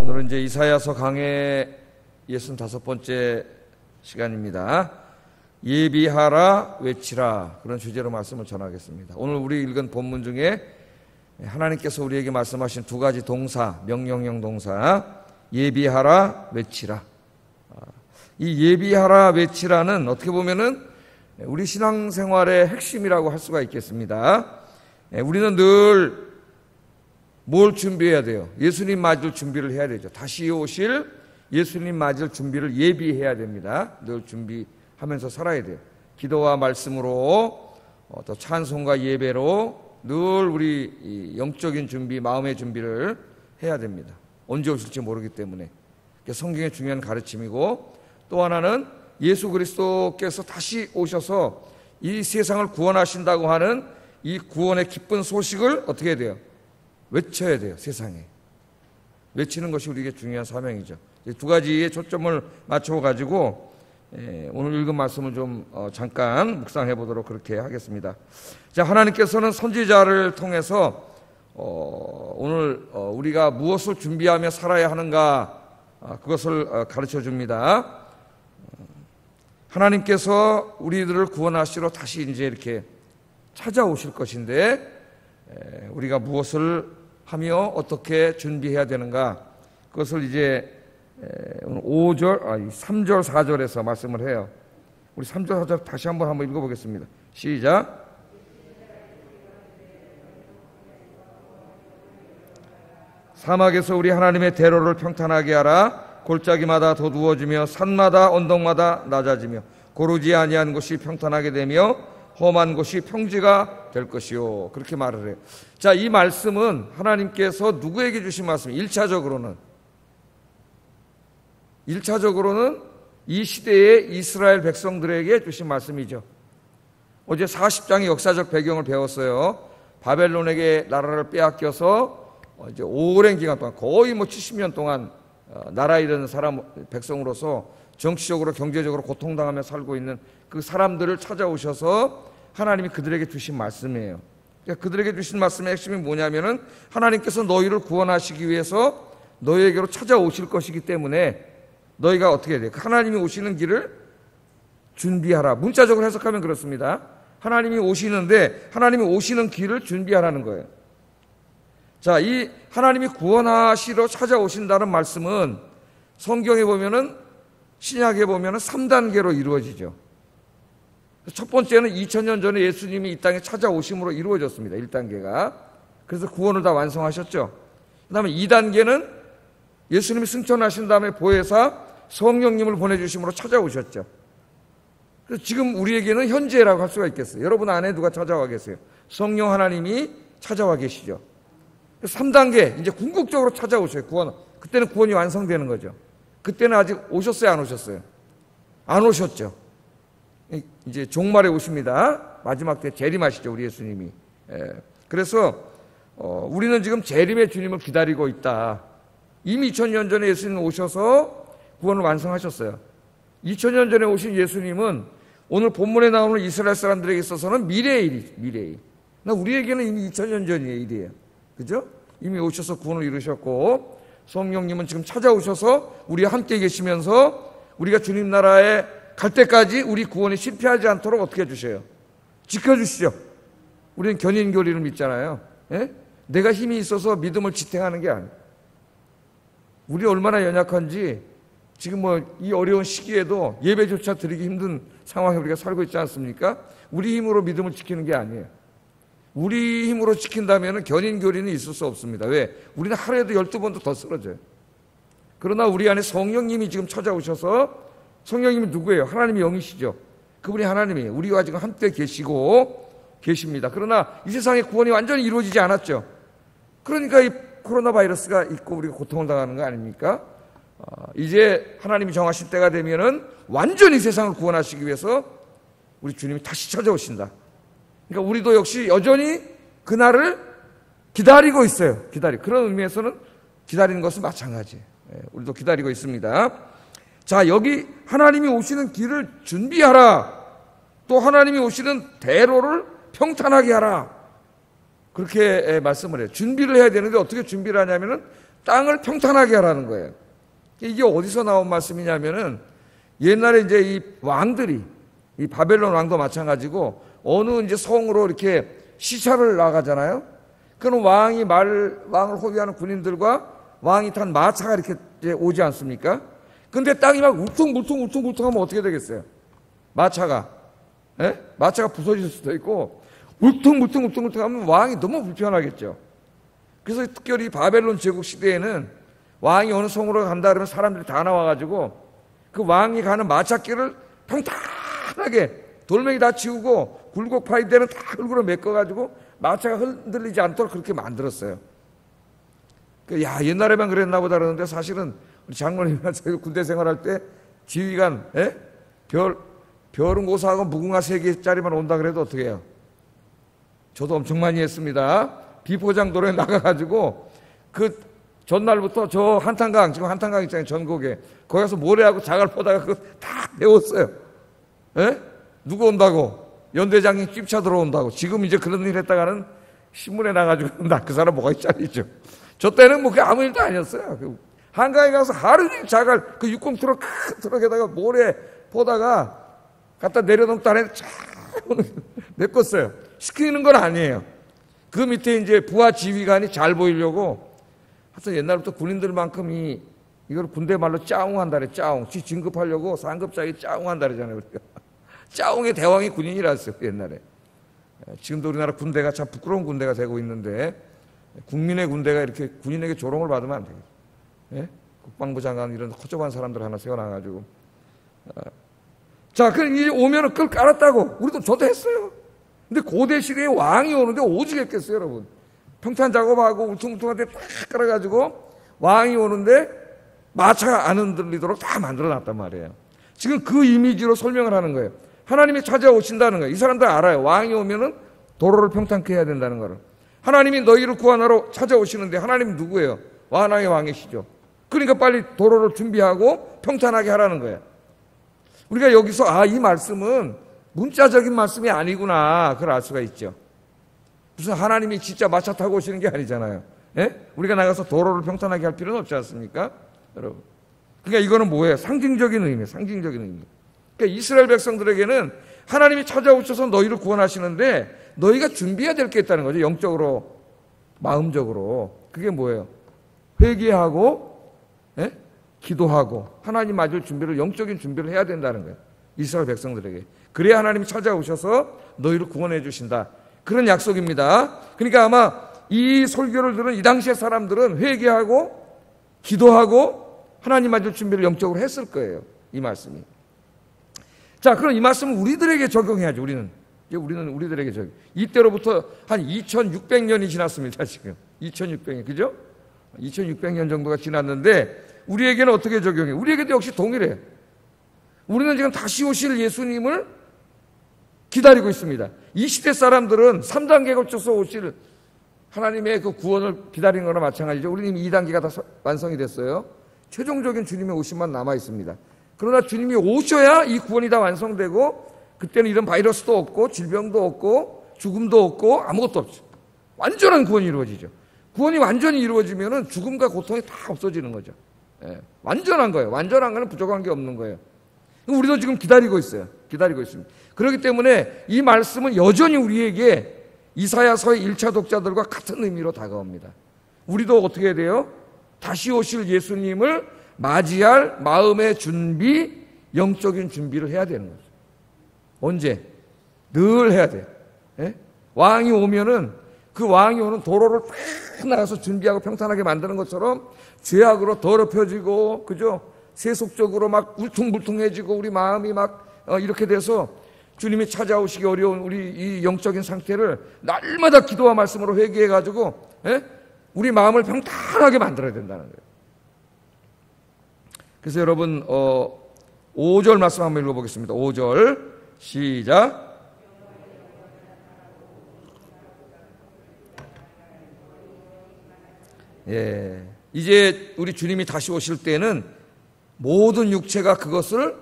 오늘은 이제 이사야서 강해 65번째 시간입니다. 예비하라 외치라, 그런 주제로 말씀을 전하겠습니다. 오늘 우리 읽은 본문 중에 하나님께서 우리에게 말씀하신 두 가지 동사, 명령형 동사, 예비하라 외치라. 이 예비하라 외치라는 어떻게 보면은 우리 신앙생활의 핵심이라고 할 수가 있겠습니다. 우리는 늘 뭘 준비해야 돼요? 예수님 맞을 준비를 해야 되죠. 다시 오실 예수님 맞을 준비를 예비해야 됩니다. 늘 준비하면서 살아야 돼요. 기도와 말씀으로, 또 찬송과 예배로 늘 우리 영적인 준비, 마음의 준비를 해야 됩니다. 언제 오실지 모르기 때문에. 성경의 중요한 가르침이고, 또 하나는 예수 그리스도께서 다시 오셔서 이 세상을 구원하신다고 하는 이 구원의 기쁜 소식을 어떻게 해야 돼요? 외쳐야 돼요. 세상에 외치는 것이 우리에게 중요한 사명이죠. 두 가지에 초점을 맞춰가지고 오늘 읽은 말씀을 좀 잠깐 묵상해 보도록 그렇게 하겠습니다. 자, 하나님께서는 선지자를 통해서 오늘 우리가 무엇을 준비하며 살아야 하는가, 그것을 가르쳐 줍니다. 하나님께서 우리들을 구원하시러 다시 이제 이렇게 찾아오실 것인데, 우리가 무엇을 하며 어떻게 준비해야 되는가, 그것을 이제 오늘 3절 4절에서 말씀을 해요. 우리 3절 4절 다시 한번 읽어보겠습니다. 시작. 사막에서 우리 하나님의 대로를 평탄하게 하라. 골짜기마다 돋우어지며 산마다 언덕마다 낮아지며 고르지 아니한 곳이 평탄하게 되며 험한 곳이 평지가 될 것이요. 그렇게 말을 해요. 자, 이 말씀은 하나님께서 누구에게 주신 말씀이에요? 1차적으로는 이 시대의 이스라엘 백성들에게 주신 말씀이죠. 어제 40장의 역사적 배경을 배웠어요. 바벨론에게 나라를 빼앗겨서 이제 오랜 기간 동안, 거의 70년 동안 나라 잃은 백성으로서 정치적으로 경제적으로 고통당하며 살고 있는 그 사람들을 찾아오셔서 하나님이 그들에게 주신 말씀이에요. 그러니까 그들에게 주신 말씀의 핵심이 뭐냐면은 하나님께서 너희를 구원하시기 위해서 너희에게로 찾아오실 것이기 때문에 너희가 어떻게 해야 돼요? 하나님이 오시는 길을 준비하라. 문자적으로 해석하면 그렇습니다. 하나님이 오시는데 하나님이 오시는 길을 준비하라는 거예요. 자, 이 하나님이 구원하시러 찾아오신다는 말씀은 성경에 보면은, 신약에 보면은 3단계로 이루어지죠. 첫 번째는 2000년 전에 예수님이 이 땅에 찾아오심으로 이루어졌습니다. 1단계가. 그래서 구원을 다 완성하셨죠. 그 다음에 2단계는 예수님이 승천하신 다음에 보혜사 성령님을 보내주심으로 찾아오셨죠. 그래서 지금 우리에게는 현재라고 할 수가 있겠어요. 여러분 안에 누가 찾아와 계세요? 성령 하나님이 찾아와 계시죠. 3단계, 이제 궁극적으로 찾아오셔요. 구원. 그때는 구원이 완성되는 거죠. 그때는 아직 오셨어요, 안 오셨어요? 안 오셨죠. 이제 종말에 오십니다. 마지막 때 재림하시죠, 우리 예수님이. 그래서 우리는 지금 재림의 주님을 기다리고 있다. 이미 2000년 전에 예수님 오셔서 구원을 완성하셨어요. 2000년 전에 오신 예수님은 오늘 본문에 나오는 이스라엘 사람들에게 있어서는 미래의 일이죠. 미래의 일. 우리에게는 이미 2000년 전의 일이에요. 그죠? 이미 오셔서 구원을 이루셨고, 성령님은 지금 찾아오셔서 우리와 함께 계시면서 우리가 주님 나라에 갈 때까지 우리 구원이 실패하지 않도록 어떻게 해주셔요? 지켜주시죠. 우리는 견인교리를 믿잖아요. 예? 내가 힘이 있어서 믿음을 지탱하는 게 아니에요. 우리 얼마나 연약한지 지금 이 어려운 시기에도 예배조차 드리기 힘든 상황에 우리가 살고 있지 않습니까? 우리 힘으로 믿음을 지키는 게 아니에요. 우리 힘으로 지킨다면 견인교리는 있을 수 없습니다. 왜? 우리는 하루에도 12번도 더 쓰러져요. 그러나 우리 안에 성령님이 지금 찾아오셔서, 성령님이 누구예요? 하나님이 영이시죠. 그분이 하나님이에요. 우리와 지금 함께 계십니다. 그러나 이 세상의 구원이 완전히 이루어지지 않았죠. 그러니까 이 코로나 바이러스가 있고 우리가 고통을 당하는 거 아닙니까? 이제 하나님이 정하실 때가 되면은 완전히 세상을 구원하시기 위해서 우리 주님이 다시 찾아오신다. 그러니까 우리도 역시 여전히 그날을 기다리고 있어요. 그런 의미에서는 기다리는 것은 마찬가지예요. 우리도 기다리고 있습니다. 자, 여기 하나님이 오시는 길을 준비하라. 또 하나님이 오시는 대로를 평탄하게 하라. 그렇게 말씀을 해요. 준비를 해야 되는데 어떻게 준비를 하냐면은 땅을 평탄하게 하라는 거예요. 이게 어디서 나온 말씀이냐면은 옛날에 이제 이 왕들이, 이 바벨론 왕도 마찬가지고 어느 이제 성으로 이렇게 시찰을 나가잖아요. 그럼 왕을 호위하는 군인들과 왕이 탄 마차가 이렇게 이제 오지 않습니까? 근데 땅이 막 울퉁불퉁하면 어떻게 되겠어요? 마차가 부서질 수도 있고 울퉁불퉁하면 왕이 너무 불편하겠죠. 그래서 특별히 바벨론 제국 시대에는 왕이 어느 성으로 간다 그러면 사람들이 다 나와가지고 그 왕이 가는 마차길을 평탄하게 돌멩이 다 치우고 굴곡 파이대는 다 흙으로 메꿔가지고 마차가 흔들리지 않도록 그렇게 만들었어요. 야, 옛날에만 그랬나 보다 그러는데 사실은 우리 장로님이나 저희 군대 생활할 때 지휘관, 별은 고사하고 무궁화 3개짜리만 온다 그래도 어떻게 해요? 저도 엄청 많이 했습니다. 비포장도로에 나가가지고 그 전날부터 저 한탄강, 지금 한탄강 있잖아요, 전국에. 거기 가서 모래하고 자갈 퍼다가 그거 다 배웠어요. 누구 온다고? 연대장이 찝차 들어온다고. 지금 이제 그런 일 했다가는 신문에 나가지고 나 그 사람 뭐가 있잖아요. 저 때는 뭐 아무 일도 아니었어요. 한강에 가서 하루 종일 자갈, 그 60 트럭, 큰 트럭에다가 모래 퍼다가 갖다 내려놓은 땅에 쫙 메꿨어요. 시키는 건 아니에요. 그 밑에 이제 부하 지휘관이 잘 보이려고 하여튼 옛날부터 군인들만큼 이걸 군대 말로 짜웅한다 그래. 짜웅. 진급하려고 상급자기 짜웅한다 그러잖아요. 짜웅의 대왕이 군인이라서요, 옛날에. 지금도 우리나라 군대가 참 부끄러운 군대가 되고 있는데 국민의 군대가 이렇게 군인에게 조롱을 받으면 안 되겠죠. 국방부 장관 이런 허접한 사람들 하나 세워놔가지고. 자, 그럼 이제 오면은 그걸 깔았다고. 우리도 저도 했어요. 근데 고대 시대에 왕이 오는데 오지겠겠어요, 여러분. 평탄 작업하고 울퉁불퉁한데 딱 깔아가지고 왕이 오는데 마차가 안 흔들리도록 다 만들어놨단 말이에요. 지금 그 이미지로 설명을 하는 거예요. 하나님이 찾아오신다는 거예요. 이 사람들 알아요. 왕이 오면은 도로를 평탄케 해야 된다는 거를. 하나님이 너희를 구원하러 찾아오시는데 하나님이 누구예요? 만왕의 왕이시죠. 그러니까 빨리 도로를 준비하고 평탄하게 하라는 거예요. 우리가 여기서 이 말씀은 문자적인 말씀이 아니구나 그걸 알 수가 있죠. 무슨 하나님이 진짜 마차 타고 오시는 게 아니잖아요. 우리가 나가서 도로를 평탄하게 할 필요는 없지 않습니까? 여러분. 그러니까 이거는 뭐예요? 상징적인 의미, 상징적인 의미. 그러니까 이스라엘 백성들에게는 하나님이 찾아오셔서 너희를 구원하시는데 너희가 준비해야 될 게 있다는 거죠. 영적으로, 마음적으로. 그게 뭐예요? 회개하고 기도하고 하나님 맞을 준비를, 영적인 준비를 해야 된다는 거예요. 이스라엘 백성들에게. 그래야 하나님이 찾아오셔서 너희를 구원해 주신다. 그런 약속입니다. 그러니까 아마 이 설교를 들은 이 당시의 사람들은 회개하고 기도하고 하나님 맞을 준비를 영적으로 했을 거예요. 이 말씀이. 자, 그럼 이 말씀은 우리들에게 적용해야죠. 우리는 우리들에게 적용. 이때로부터 한 2600년이 지났습니다. 지금 2600년, 그죠? 2600년 정도가 지났는데 우리에게는 어떻게 적용해? 우리에게도 역시 동일해요. 우리는 지금 다시 오실 예수님을 기다리고 있습니다. 이 시대 사람들은 3단계 거쳐서 오실 하나님의 그 구원을 기다리는 거나 마찬가지죠. 우리는 이미 2단계가 다 완성이 됐어요. 최종적인 주님의 오심만 남아 있습니다. 그러나 주님이 오셔야 이 구원이 다 완성되고 그때는 이런 바이러스도 없고 질병도 없고 죽음도 없고 아무것도 없죠. 완전한 구원이 이루어지죠. 구원이 완전히 이루어지면은 죽음과 고통이 다 없어지는 거죠. 완전한 거예요. 완전한 거는 부족한 게 없는 거예요. 우리도 지금 기다리고 있어요. 기다리고 있습니다. 그렇기 때문에 이 말씀은 여전히 우리에게 이사야서의 1차 독자들과 같은 의미로 다가옵니다. 우리도 어떻게 해야 돼요? 다시 오실 예수님을 맞이할 마음의 준비, 영적인 준비를 해야 되는 거죠. 언제? 늘 해야 돼요. 왕이 오면은 그 왕이 오는 도로를 팍 나가서 준비하고 평탄하게 만드는 것처럼 죄악으로 더럽혀지고, 그죠? 세속적으로 막 울퉁불퉁해지고 우리 마음이 막 이렇게 돼서 주님이 찾아오시기 어려운 우리 이 영적인 상태를 날마다 기도와 말씀으로 회개해가지고 우리 마음을 평탄하게 만들어야 된다는 거예요. 그래서 여러분 5절 말씀 한번 읽어보겠습니다. 5절 시작. 이제 우리 주님이 다시 오실 때는 모든 육체가 그것을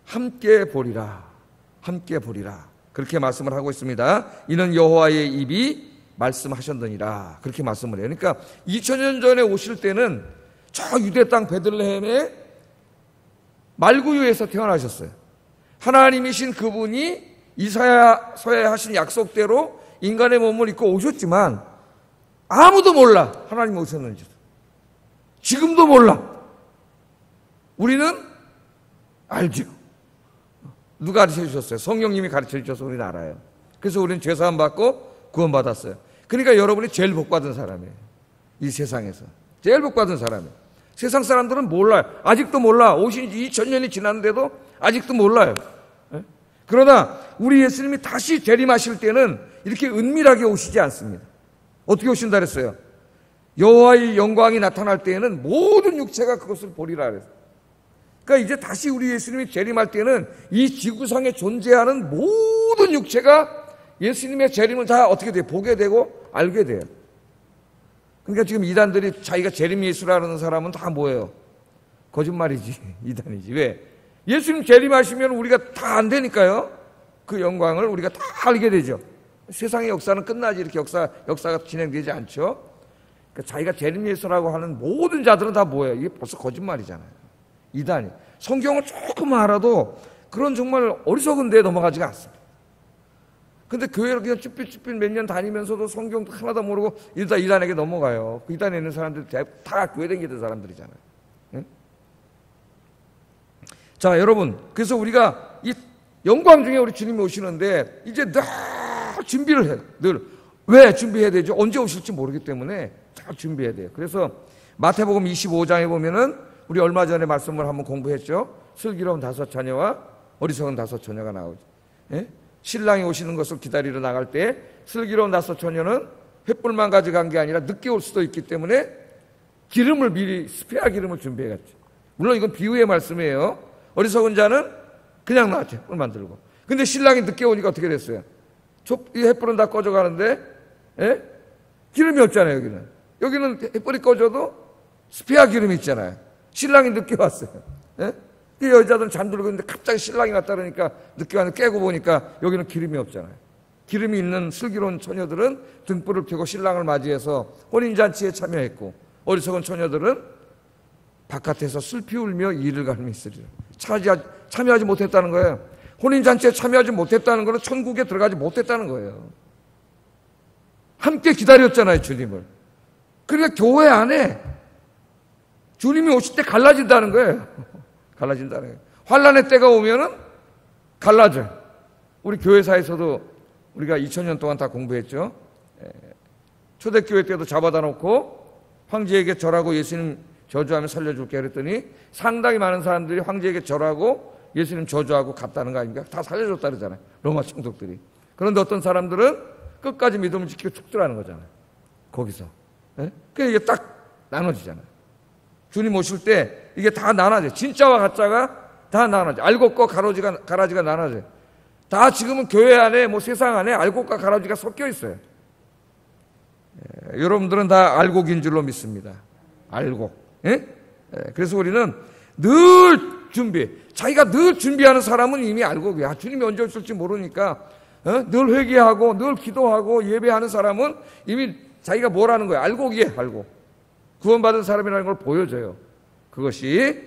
함께 보리라. 함께 보리라. 그렇게 말씀을 하고 있습니다. 이는 여호와의 입이 말씀하셨느니라. 그렇게 말씀을 해요. 그러니까 2000년 전에 오실 때는 저 유대 땅 베들레헴의 말구유에서 태어나셨어요. 하나님이신 그분이 이사야서에 하신 약속대로 인간의 몸을 입고 오셨지만 아무도 몰라 하나님이 오셨는지. 지금도 몰라. 우리는 알죠. 누가 가르쳐 주셨어요? 성령님이 가르쳐 주셔서 우리는 알아요. 그래서 우리는 죄사함 받고 구원받았어요. 그러니까 여러분이 제일 복받은 사람이에요. 이 세상에서 제일 복받은 사람이에요. 세상 사람들은 몰라요. 아직도 몰라. 오신 지 2000년이 지났는데도 아직도 몰라요. 그러나 우리 예수님이 다시 재림하실 때는 이렇게 은밀하게 오시지 않습니다. 어떻게 오신다 그랬어요? 여호와의 영광이 나타날 때에는 모든 육체가 그것을 보리라 그랬어요. 그러니까 이제 다시 우리 예수님이 재림할 때는 이 지구상에 존재하는 모든 육체가 예수님의 재림을 다 어떻게 돼요? 보게 되고 알게 돼요. 그러니까 지금 이단들이 자기가 재림 예수라는 사람은 다 뭐예요? 거짓말이지. 이단이지. 왜? 예수님 재림하시면 우리가 다 안 되니까요. 그 영광을 우리가 다 알게 되죠. 세상의 역사는 끝나지 이렇게 역사가 진행되지 않죠. 그러니까 자기가 재림 예수라고 하는 모든 자들은 다 뭐예요? 이게 벌써 거짓말이잖아요. 이단이. 성경을 조금 알아도 그런 정말 어리석은 데에 넘어가지가 않습니다. 근데 교회를 그냥 쭈삣쭈삣 몇 년 다니면서도 성경도 하나도 모르고 이러다 이단에게 넘어가요. 그 이단에 있는 사람들 다 교회 다니는 사람들이잖아요. 응? 자, 여러분. 그래서 우리가 이 영광 중에 우리 주님이 오시는데 이제 늘 준비를 해요. 늘. 왜 준비해야 되죠? 언제 오실지 모르기 때문에 잘 준비해야 돼요. 그래서 마태복음 25장에 보면은 우리 얼마 전에 말씀을 한번 공부했죠. 슬기로운 5 처녀와 어리석은 5 처녀가 나오죠. 예? 신랑이 오시는 것을 기다리러 나갈 때 슬기로운 5 처녀는 횃불만 가져간 게 아니라 늦게 올 수도 있기 때문에 기름을 미리 스페어 기름을 준비해갔죠. 물론 이건 비유의 말씀이에요. 어리석은 자는 그냥 나왔죠. 뿔만 들고. 근데 신랑이 늦게 오니까 어떻게 됐어요? 이 횃불은 다 꺼져가는데 예? 기름이 없잖아요. 여기는 횃불이 꺼져도 스페어 기름이 있잖아요. 신랑이 늦게 왔어요. 예? 이 여자들은 잠들고 있는데 갑자기 신랑이 왔다 그러니까 늦게 왔는데 깨고 보니까 여기는 기름이 없잖아요. 기름이 있는 슬기로운 처녀들은 등불을 켜고 신랑을 맞이해서 혼인잔치에 참여했고, 어리석은 처녀들은 바깥에서 슬피 울며 이를 갈며 있으리라. 참여하지 못했다는 거예요. 혼인잔치에 참여하지 못했다는 것은 천국에 들어가지 못했다는 거예요. 함께 기다렸잖아요, 주님을. 그러니까 교회 안에 주님이 오실 때 갈라진다는 거예요. 갈라진다는 거예요. 환란의 때가 오면은 갈라져요. 우리 교회사에서도 우리가 2000년 동안 다 공부했죠. 초대교회 때도 잡아다 놓고 황제에게 절하고 예수님 저주하면 살려줄게 그랬더니 상당히 많은 사람들이 황제에게 절하고 예수님 저주하고 갔다는 거 아닙니까? 다 살려줬다 그러잖아요. 로마 총독들이. 그런데 어떤 사람들은 끝까지 믿음을 지키고 축도하는 거잖아요. 거기서. 그러니까 이게 딱 나눠지잖아요. 주님 오실 때 이게 다 나눠져요. 진짜와 가짜가 다 나눠져요. 알곡과 가라지가 나눠져요. 다 지금은 교회 안에 세상 안에 알곡과 가라지가 섞여 있어요. 여러분들은 다 알곡인 줄로 믿습니다. 알곡. 그래서 우리는 늘 자기가 늘 준비하는 사람은 이미 알곡이야. 주님이 언제 오실지 모르니까 늘 회개하고 늘 기도하고 예배하는 사람은 이미 자기가 뭐라는 거야. 알곡이에요. 알곡. 구원받은 사람이라는 걸 보여줘요. 그것이.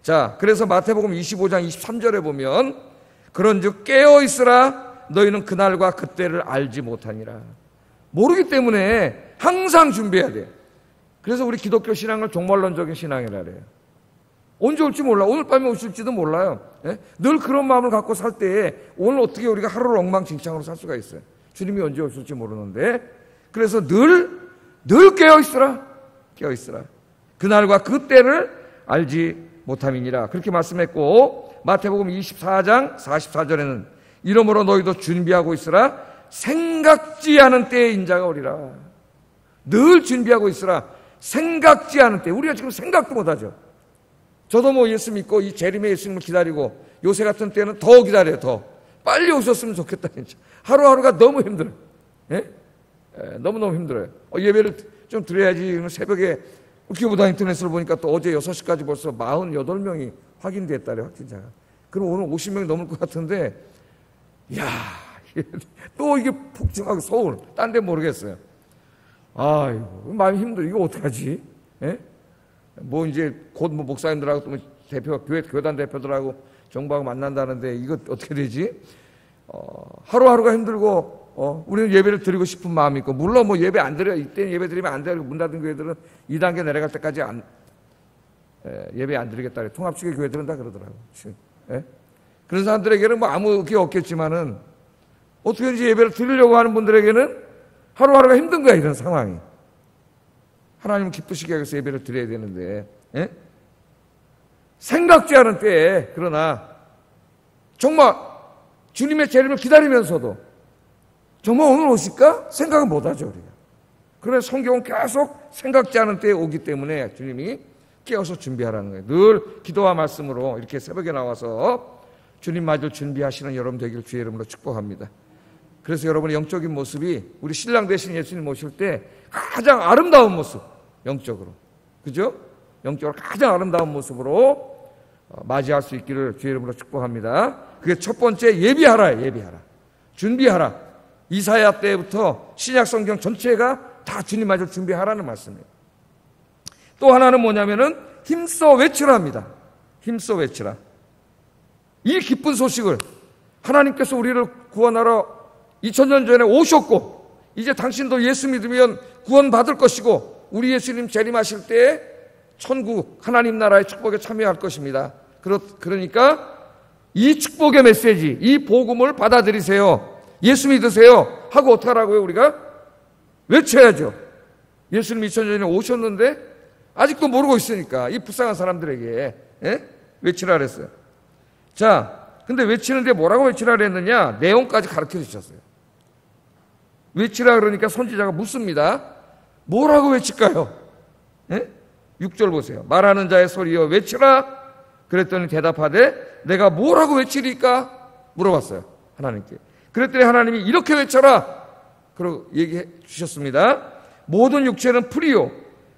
자, 그래서 마태복음 25장 23절에 보면 그런즉 깨어있으라 너희는 그날과 그때를 알지 못하니라. 모르기 때문에 항상 준비해야 돼요. 그래서 우리 기독교 신앙을 종말론적인 신앙이라 그래요. 언제 올지 몰라. 오늘 밤에 오실지도 몰라요. 늘 그런 마음을 갖고 살 때에 오늘 어떻게 우리가 하루를 엉망진창으로 살 수가 있어요. 주님이 언제 오실지 모르는데. 그래서 늘 깨어있으라. 그날과 그때를 알지 못함이니라. 그렇게 말씀했고, 마태복음 24장 44절에는 이러므로 너희도 준비하고 있으라. 생각지 않은 때에 인자가 오리라. 늘 준비하고 있으라. 생각지 않은 때. 우리가 지금 생각도 못하죠. 저도 예수 믿고 이 재림의 예수님을 기다리고 요새 같은 때는 더 기다려요. 더 빨리 오셨으면 좋겠다. 진짜 하루하루가 너무 힘들어요. 너무너무 힘들어요. 예배를 좀 드려야지. 새벽에 기부다 인터넷을 보니까 또 어제 6시까지 벌써 48명이 확인됐다래. 확진자가. 그럼 오늘 50명이 넘을 것 같은데 또 이게 폭증하고 서울 딴 데 모르겠어요. 아이고, 마음이 힘들어. 이거 어떡하지? 예? 뭐 이제 곧 뭐 목사님들하고 또 교단 대표들하고 정부하고 만난다는데 이거 어떻게 되지? 하루하루가 힘들고, 우리는 예배를 드리고 싶은 마음이 있고, 물론 뭐 예배 안 드려, 이때는 예배 드리면 안 되고, 문 닫은 교회들은 2단계 내려갈 때까지 예배 안 드리겠다. 통합주의 교회들은 다 그러더라고요. 예? 그런 사람들에게는 뭐 아무 게 없겠지만은, 어떻게든지 예배를 드리려고 하는 분들에게는 하루하루가 힘든 거야, 이런 상황이. 하나님은 기쁘시게 하기 위해서 예배를 드려야 되는데, 예? 생각지 않은 때에, 그러나, 정말 주님의 재림을 기다리면서도, 정말 오늘 오실까? 생각은 못 하죠, 우리가. 그래서 성경은 계속 생각지 않은 때에 오기 때문에 주님이 깨어서 준비하라는 거예요. 늘 기도와 말씀으로 이렇게 새벽에 나와서 주님 맞을 준비하시는 여러분 되길 주의 이름으로 축복합니다. 그래서 여러분의 영적인 모습이 우리 신랑 대신 예수님 모실 때 가장 아름다운 모습, 영적으로. 그죠? 영적으로 가장 아름다운 모습으로 맞이할 수 있기를 주의 이름으로 축복합니다. 그게 첫 번째 예비하라, 예비하라. 준비하라. 이사야 때부터 신약 성경 전체가 다 주님 맞을 준비하라는 말씀이에요. 또 하나는 뭐냐면은 힘써 외치라 합니다. 힘써 외치라. 이 기쁜 소식을 하나님께서 우리를 구원하러 2000년 전에 오셨고 이제 당신도 예수 믿으면 구원받을 것이고 우리 예수님 재림하실 때 천국 하나님 나라의 축복에 참여할 것입니다. 그러니까 이 축복의 메시지, 이 복음을 받아들이세요. 예수 믿으세요. 하고 어떻게 하라고요? 우리가 외쳐야죠. 예수님 2000년 전에 오셨는데 아직도 모르고 있으니까 이 불쌍한 사람들에게 외치라 그랬어요. 자, 근데 외치는데 뭐라고 외치라 그랬느냐? 내용까지 가르쳐 주셨어요. 외치라 그러니까 선지자가 묻습니다. 뭐라고 외칠까요? 6절 보세요. 말하는 자의 소리여 외치라. 그랬더니 대답하되 내가 뭐라고 외치리까? 물어봤어요. 하나님께. 그랬더니 하나님이 이렇게 외쳐라. 그러고 얘기해 주셨습니다. 모든 육체는 풀이요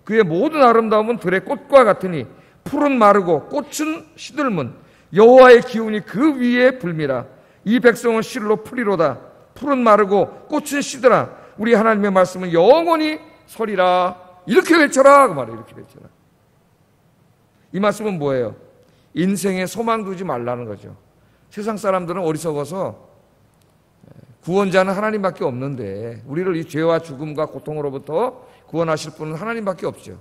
그의 모든 아름다움은 들의 꽃과 같으니 풀은 마르고 꽃은 시들문 여호와의 기운이 그 위에 불미라. 이 백성은 실로 풀이로다. 풀은 마르고 꽃은 시들아. 우리 하나님의 말씀은 영원히 서리라. 이렇게 외쳐라. 그 말이에요. 이렇게 외쳐라. 이 말씀은 뭐예요? 인생에 소망 두지 말라는 거죠. 세상 사람들은 어리석어서 구원자는 하나님밖에 없는데 우리를 이 죄와 죽음과 고통으로부터 구원하실 분은 하나님밖에 없죠.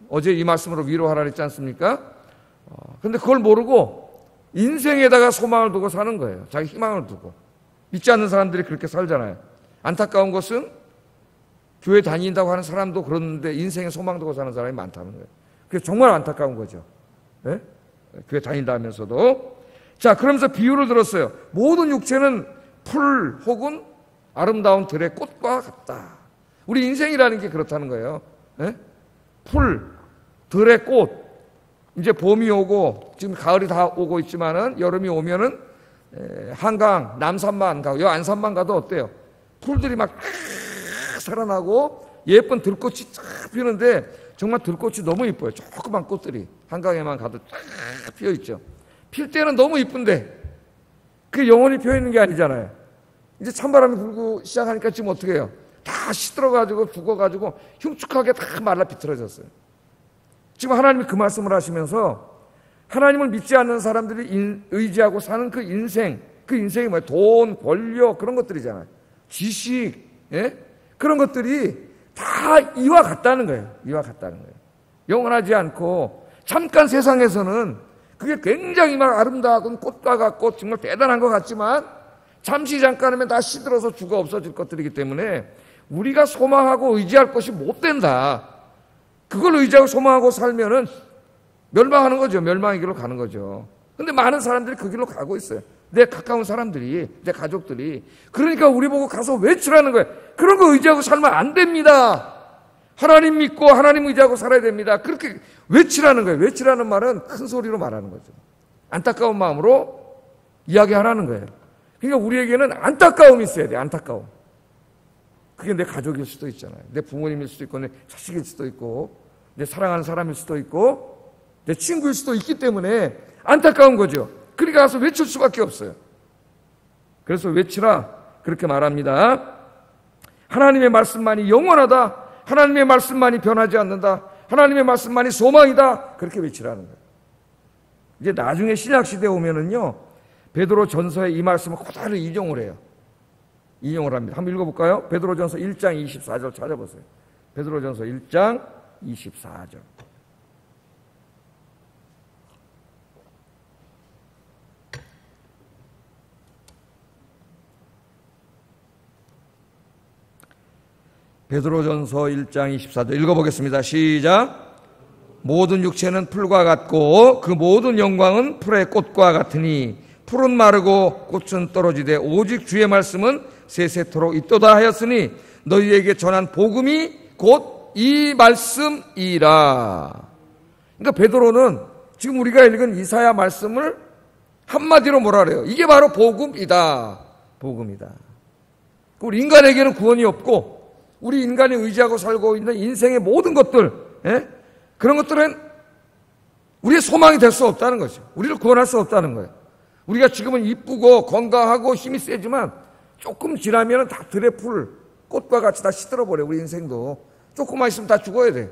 어제 이 말씀으로 위로하라 했지 않습니까? 그런데 그걸 모르고 인생에다가 소망을 두고 사는 거예요. 자기 희망을 두고. 믿지 않는 사람들이 그렇게 살잖아요. 안타까운 것은 교회 다닌다고 하는 사람도 그러는데 인생에 소망 두고 사는 사람이 많다는 거예요. 그게 정말 안타까운 거죠. 네? 교회 다닌다 하면서도. 자, 그러면서 비유를 들었어요. 모든 육체는 풀 혹은 아름다운 들의 꽃과 같다. 우리 인생이라는 게 그렇다는 거예요. 네? 풀, 들의 꽃. 이제 봄이 오고 지금 가을이 다 오고 있지만은 여름이 오면은 한강, 남산만 가고 여 안산만 가도 어때요? 풀들이 막 살아나고 예쁜 들꽃이 쫙 피는데 정말 들꽃이 너무 이뻐요. 조그만 꽃들이 한강에만 가도 쫙 피어 있죠. 필 때는 너무 이쁜데 그게 영원히 피어 있는 게 아니잖아요. 이제 찬바람이 불고 시작하니까 지금 어떻게 해요? 다 시들어가지고 죽어가지고 흉측하게 다 말라 비틀어졌어요. 지금 하나님이 그 말씀을 하시면서 하나님을 믿지 않는 사람들이 의지하고 사는 그 인생이 뭐예요? 돈, 권력 그런 것들이잖아요. 지식, 예? 그런 것들이 다 이와 같다는 거예요. 이와 같다는 거예요. 영원하지 않고 잠깐 세상에서는 그게 굉장히 막 아름다운 꽃과 같고 정말 대단한 것 같지만 잠시 잠깐이면 다 시들어서 죽어 없어질 것들이기 때문에 우리가 소망하고 의지할 것이 못 된다. 그걸 의지하고 소망하고 살면은 멸망하는 거죠. 멸망의 길로 가는 거죠. 근데 많은 사람들이 그 길로 가고 있어요. 내 가까운 사람들이, 내 가족들이. 그러니까 우리 보고 가서 외치라는 거예요. 그런 거 의지하고 살면 안 됩니다. 하나님 믿고 하나님 의지하고 살아야 됩니다. 그렇게 외치라는 거예요. 외치라는 말은 큰 소리로 말하는 거죠. 안타까운 마음으로 이야기하라는 거예요. 그러니까 우리에게는 안타까움이 있어야 돼요. 안타까움. 그게 내 가족일 수도 있잖아요. 내 부모님일 수도 있고 내 자식일 수도 있고 내 사랑하는 사람일 수도 있고 내 친구일 수도 있기 때문에 안타까운 거죠. 그러니까 가서 외칠 수밖에 없어요. 그래서 외치라 그렇게 말합니다. 하나님의 말씀만이 영원하다. 하나님의 말씀만이 변하지 않는다. 하나님의 말씀만이 소망이다. 그렇게 외치라는 거예요. 이제 나중에 신약시대에 오면은요, 베드로 전서에 이 말씀을 그대로 인용을 해요. 인용을 합니다. 한번 읽어볼까요? 베드로전서 1장 24절 찾아보세요. 베드로전서 1장 24절. 베드로전서 1장 24절 읽어보겠습니다. 시작. 모든 육체는 풀과 같고 그 모든 영광은 풀의 꽃과 같으니 풀은 마르고 꽃은 떨어지되 오직 주의 말씀은 세세토록 있도다 하였으니 너희에게 전한 복음이 곧 이 말씀이라. 그러니까 베드로는 지금 우리가 읽은 이사야 말씀을 한마디로 뭐라 그래요? 이게 바로 복음이다. 복음이다. 우리 인간에게는 구원이 없고 우리 인간이 의지하고 살고 있는 인생의 모든 것들, 그런 것들은 우리의 소망이 될 수 없다는 거죠. 우리를 구원할 수 없다는 거예요. 우리가 지금은 이쁘고 건강하고 힘이 세지만 조금 지나면 다 들의 풀, 꽃과 같이 다 시들어버려요. 우리 인생도. 조금만 있으면 다 죽어야 돼.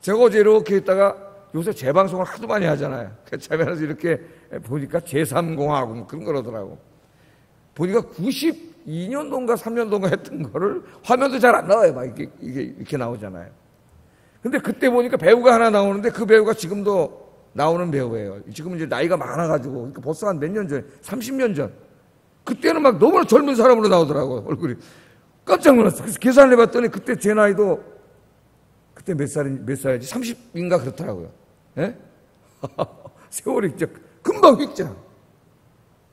제가 어제 이렇게 있다가 요새 재방송을 하도 많이 하잖아요. 자면서 이렇게 보니까 제3공화국 뭐 그런 거라더라고. 보니까 92년도인가 3년도인가 했던 거를 화면도 잘 안 나와요. 막 이렇게 나오잖아요. 근데 그때 보니까 배우가 하나 나오는데 그 배우가 지금도 나오는 배우예요. 지금 이제 나이가 많아가지고. 그러니까 벌써 한 몇 년 전, 30년 전. 그때는 막 너무나 젊은 사람으로 나오더라고요. 얼굴이. 깜짝 놀랐어요. 그래서 계산을 해봤더니 그때 제 나이도 그때 몇 살이지? 30인가 그렇더라고요. 예? 세월이 진짜 금방 휙자.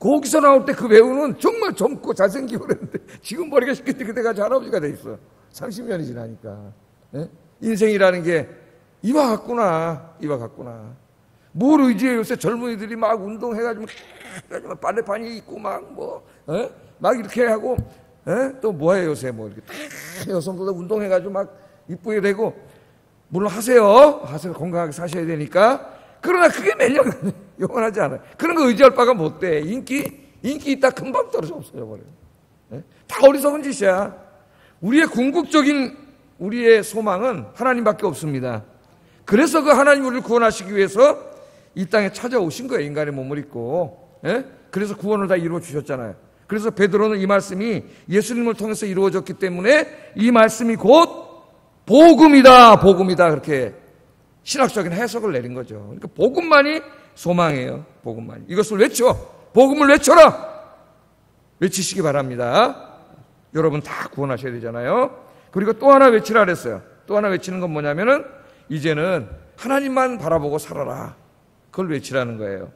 거기서 나올 때 그 배우는 정말 젊고 잘생기고 그랬는데 지금 머리가 그때까지 할아버지가 돼 있어. 30년이 지나니까. 예? 인생이라는 게 이와 같구나. 이와 같구나. 뭘 의지해. 요새 젊은이들이 막 운동해가지고 빨래판이 있고 막 이렇게 하고 또 뭐해요 요새 뭐 이렇게 여성들도 운동해가지고 막 이쁘게 되고 물론 하세요 건강하게 사셔야 되니까. 그러나 그게 몇 년간 영원하지 않아요. 그런 거 의지할 바가 못 돼. 인기 있다 금방 떨어져 없어져 버려요. 다 어리석은 짓이야. 우리의 궁극적인 우리의 소망은 하나님밖에 없습니다. 그래서 그 하나님 우리를 구원하시기 위해서 이 땅에 찾아오신 거예요. 인간의 몸을 입고. 그래서 구원을 다 이루어 주셨잖아요. 그래서 베드로는 이 말씀이 예수님을 통해서 이루어졌기 때문에 이 말씀이 곧 복음이다. 복음이다. 그렇게 신학적인 해석을 내린 거죠. 그러니까 복음만이 소망이에요. 복음만이. 이것을 외쳐. 복음을 외쳐라. 외치시기 바랍니다. 여러분 다 구원하셔야 되잖아요. 그리고 또 하나 외치라 그랬어요. 또 하나 외치는 건 뭐냐면은 이제는 하나님만 바라보고 살아라. 그걸 외치라는 거예요.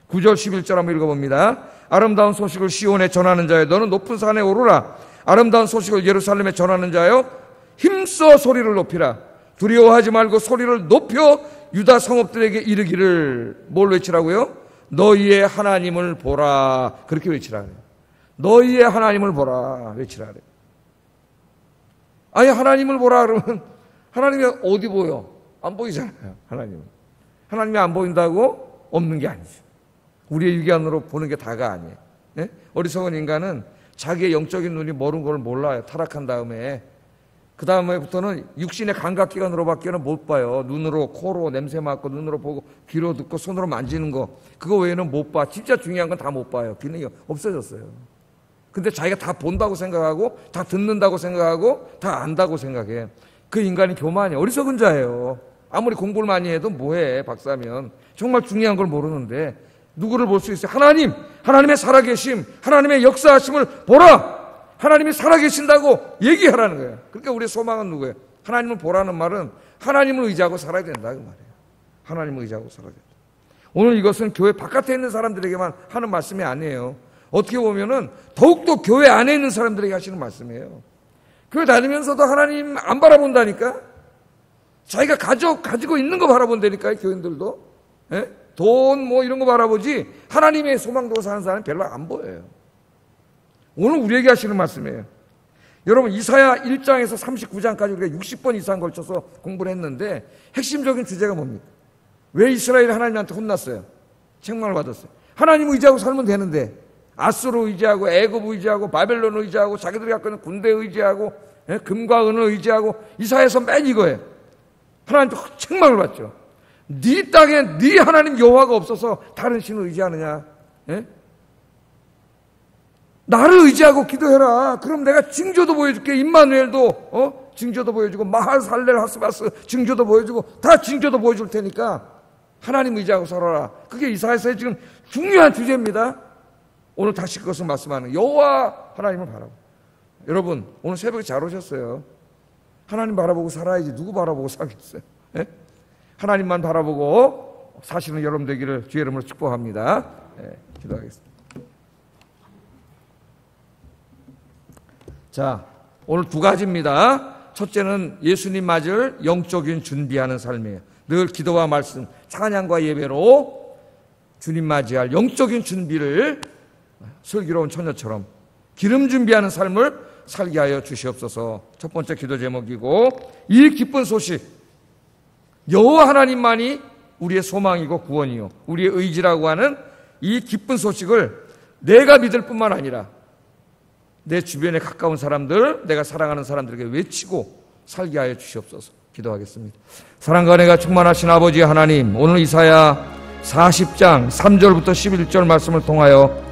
9절 11절 한번 읽어봅니다. 아름다운 소식을 시온에 전하는 자여 너는 높은 산에 오르라. 아름다운 소식을 예루살렘에 전하는 자여 힘써 소리를 높이라. 두려워하지 말고 소리를 높여 유다 성읍들에게 이르기를. 뭘 외치라고요? 너희의 하나님을 보라. 그렇게 외치라 그래요. 너희의 하나님을 보라. 외치라 그래요. 아니 하나님을 보라 그러면 하나님이 어디 보여? 안 보이잖아요. 하나님이 안 보인다고 없는 게 아니죠. 우리의 육안으로 보는 게 다가 아니에요. 어리석은 인간은 자기의 영적인 눈이 멀은 걸 몰라요. 타락한 다음에. 그 다음에부터는 육신의 감각기관으로밖에는 못 봐요. 눈으로, 코로 냄새 맡고, 눈으로 보고, 귀로 듣고, 손으로 만지는 거. 그거 외에는 못 봐. 진짜 중요한 건 다 못 봐요. 기능이 없어졌어요. 근데 자기가 다 본다고 생각하고, 다 듣는다고 생각하고, 다 안다고 생각해. 그 인간이 교만이에요. 어리석은 자예요. 아무리 공부를 많이 해도 뭐해, 박사면. 정말 중요한 걸 모르는데, 누구를 볼 수 있어요? 하나님의 살아계심, 하나님의 역사하심을 보라! 하나님이 살아계신다고 얘기하라는 거예요. 그러니까 우리의 소망은 누구예요? 하나님을 보라는 말은 하나님을 의지하고 살아야 된다 그 말이에요. 하나님을 의지하고 살아야 된다. 오늘 이것은 교회 바깥에 있는 사람들에게만 하는 말씀이 아니에요. 어떻게 보면은 더욱더 교회 안에 있는 사람들에게 하시는 말씀이에요. 교회 다니면서도 하나님 안 바라본다니까. 자기가 가지고 있는 거 바라본다니까요. 교인들도. 돈 뭐 이런 거 바라보지 하나님의 소망으로 사는 사람은 별로 안 보여요. 오늘 우리에게 하시는 말씀이에요. 여러분 이사야 1장에서 39장까지 우리가 60번 이상 걸쳐서 공부를 했는데 핵심적인 주제가 뭡니까? 왜 이스라엘이 하나님한테 혼났어요? 책망을 받았어요. 하나님 의지하고 살면 되는데 아수르 의지하고 애굽 의지하고 바벨론 의지하고 자기들이 갖고 있는 군대 의지하고 예? 금과 은을 의지하고 이사야서 맨 이거예요. 하나님도 책망을 받죠. 네 땅에 네 하나님 여호와가 없어서 다른 신을 의지하느냐? 예? 나를 의지하고 기도해라. 그럼 내가 징조도 보여줄게. 임마누엘도 징조도 보여주고 마할살렐 하스바스 징조도 보여주고 다 징조도 보여줄 테니까 하나님 의지하고 살아라. 그게 이사야서의 지금 중요한 주제입니다. 오늘 다시 그것을 말씀하는 여호와 하나님을 바라보고. 여러분 오늘 새벽에 잘 오셨어요. 하나님 바라보고 살아야지 누구 바라보고 살겠어요? 예? 하나님만 바라보고 사시는 여러분 되기를 주의 이름으로 축복합니다. 예, 기도하겠습니다. 자, 오늘 두 가지입니다. 첫째는 예수님 맞을 영적인 준비하는 삶이에요. 늘 기도와 말씀, 찬양과 예배로 주님 맞이할 영적인 준비를 슬기로운 처녀처럼 기름 준비하는 삶을 살게 하여 주시옵소서. 첫 번째 기도 제목이고, 이 기쁜 소식, 여호와 하나님만이 우리의 소망이고 구원이요 우리의 의지라고 하는 이 기쁜 소식을 내가 믿을 뿐만 아니라 내 주변에 가까운 사람들, 내가 사랑하는 사람들에게 외치고 살게 하여 주시옵소서. 기도하겠습니다. 사랑과 은혜가 충만하신 아버지 하나님, 오늘 이사야 40장 3절부터 11절 말씀을 통하여